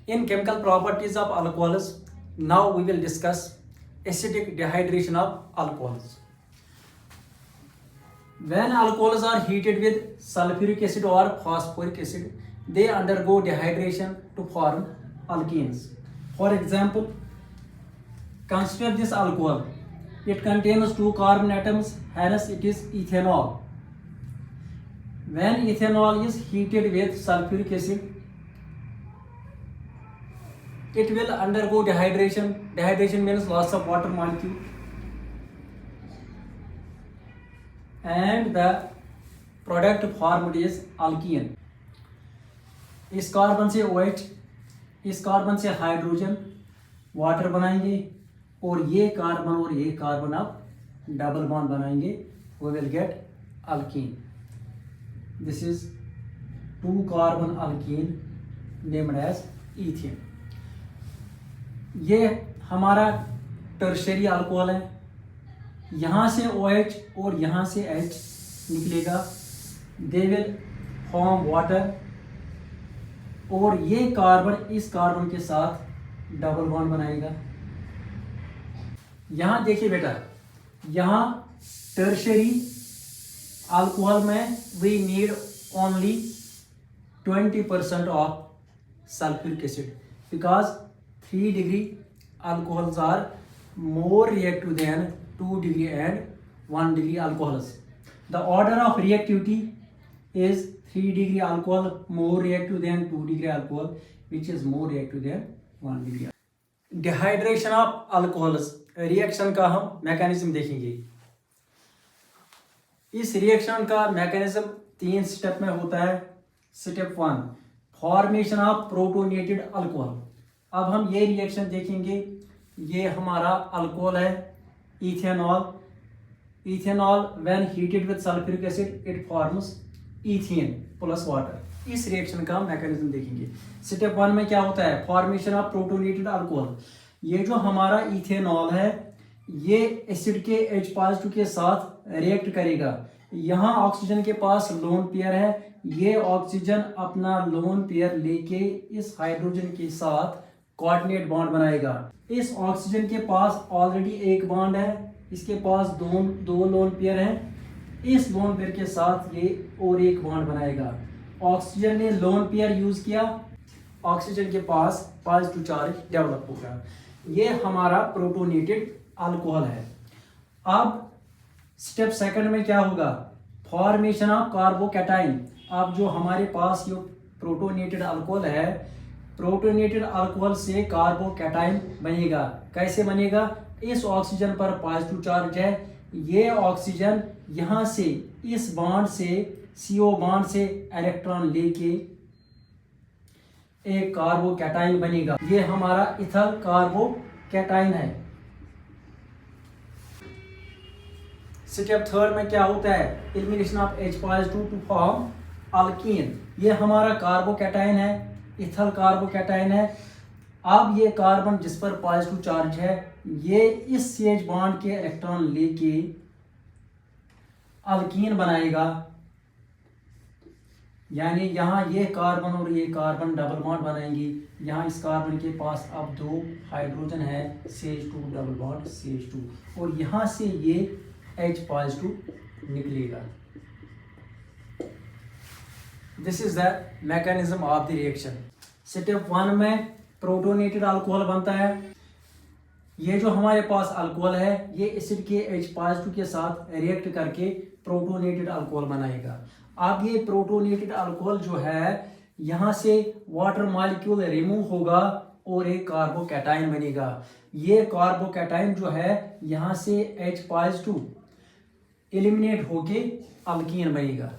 In chemical properties of alcohols, now we will discuss acidic dehydration of alcohols. When alcohols are heated with sulfuric acid or phosphoric acid, they undergo dehydration to form alkenes. For example, consider this alcohol. It contains 2 carbon atoms, hence it is ethanol. When ethanol is heated with sulfuric acid, it will undergo dehydration. Dehydration means loss of water molecule, and the product formed is alkene. इस carbon से OH, इस carbon से hydrogen water बनाएंगे और ये carbon अब double bond बनाएंगे. We will get alkene. This is 2 carbon alkene named as ethane. ये हमारा टर्शरी अल्कोहल है. यहाँ से OH और यहाँ से H निकलेगा. दे विल फॉर्म वाटर और ये कार्बन इस कार्बन के साथ डबल बॉन्ड बनाएगा. यहाँ देखिए बेटा, यहाँ टर्शरी अल्कोहल में we need only 20% of sulphuric acid because 3 degree alcohols are more reactive than 2 degree and 1 degree alcohols. The order of reactivity is 3 degree alcohol more reactive than 2 degree alcohol, which is more reactive than 1 degree. Dehydration of alcohols reaction का हम mechanism देखेंगे. इस reaction का mechanism 3 step में होता है. Step 1 formation of protonated alcohol. अब हम ये रिएक्शन देखेंगे. ये हमारा अल्कोहल है ethanol. Ethanol when heated with sulphuric acid it forms ethane plus water. इस रिएक्शन का मैकेनिज्म देखेंगे. स्टेप 1 में क्या होता है? Formation of protonated alcohol. ये जो हमारा इथेनॉल है ये एसिड के H पॉजिटिव के साथ रिएक्ट करेगा. यहाँ ऑक्सीजन के पास लोन पेयर है. ये ऑक्सीजन अपना लोन पेयर लेके इस हाइड्रोजन के साथ कोऑर्डिनेट बॉन्ड बनाएगा. इस ऑक्सीजन के पास ऑलरेडी एक बॉन्ड है, इसके पास दो लोन पेयर हैं. इस लोन पेयर के साथ ये और एक बॉन्ड बनाएगा. ऑक्सीजन ने लोन पेयर यूज किया, ऑक्सीजन के पास पॉजिटिव चार्ज डेवलप होगा. ये हमारा प्रोटोनेटेड अल्कोहल है. अब स्टेप 2 में क्या होगा? Formation of carbocation. अब जो हमारे पास ये प्रोटोनेटेड अल्कोहल है, प्रोटोनेटेड अल्कोहल से कार्बोकैटाइन बनेगा. कैसे बनेगा? इस ऑक्सीजन पर पॉजिटिव चार्ज है. ये ऑक्सीजन यहाँ से इस बॉन्ड से CO बॉन्ड से इलेक्ट्रॉन लेके एक कार्बोकैटाइन बनेगा. ये हमारा इथाइल कार्बोकैटाइन है. स्टेप 3 में क्या होता है? Elimination of H positive to form alkene. ये हमारा कार्बोकैटाइन है, इथाइल कार्बोकैटाइन है. अब ये कार्बन जिस पर पॉजिटिव चार्ज है ये इस CH बॉन्ड के इलेक्ट्रॉन लेके अल्कीन बनाएगा. यानी यहाँ ये कार्बन और ये कार्बन डबल बॉन्ड बनाएंगे. यहाँ इस कार्बन के पास अब 2 हाइड्रोजन है, CH2 डबल बॉन्ड CH2, और यहाँ से ये H पॉजिटिव निकलेगा. This is the mechanism of the reaction. Step 1 में प्रोटोनेटेड अल्कोहल बनता है. ये जो हमारे पास अल्कोहल है ये एसिड के H पॉजिटिव के साथ रिएक्ट करके प्रोटोनेटेड अल्कोहल बनाएगा. अब ये प्रोटोनेटेड अल्कोहल जो है यहाँ से वाटर मॉलिक्यूल रिमूव होगा और एक कार्बोकैटाइन बनेगा. ये कार्बोकैटाइन जो है यहाँ से H पॉजिटिव एलिमिनेट होके अल्कीन बनेगा.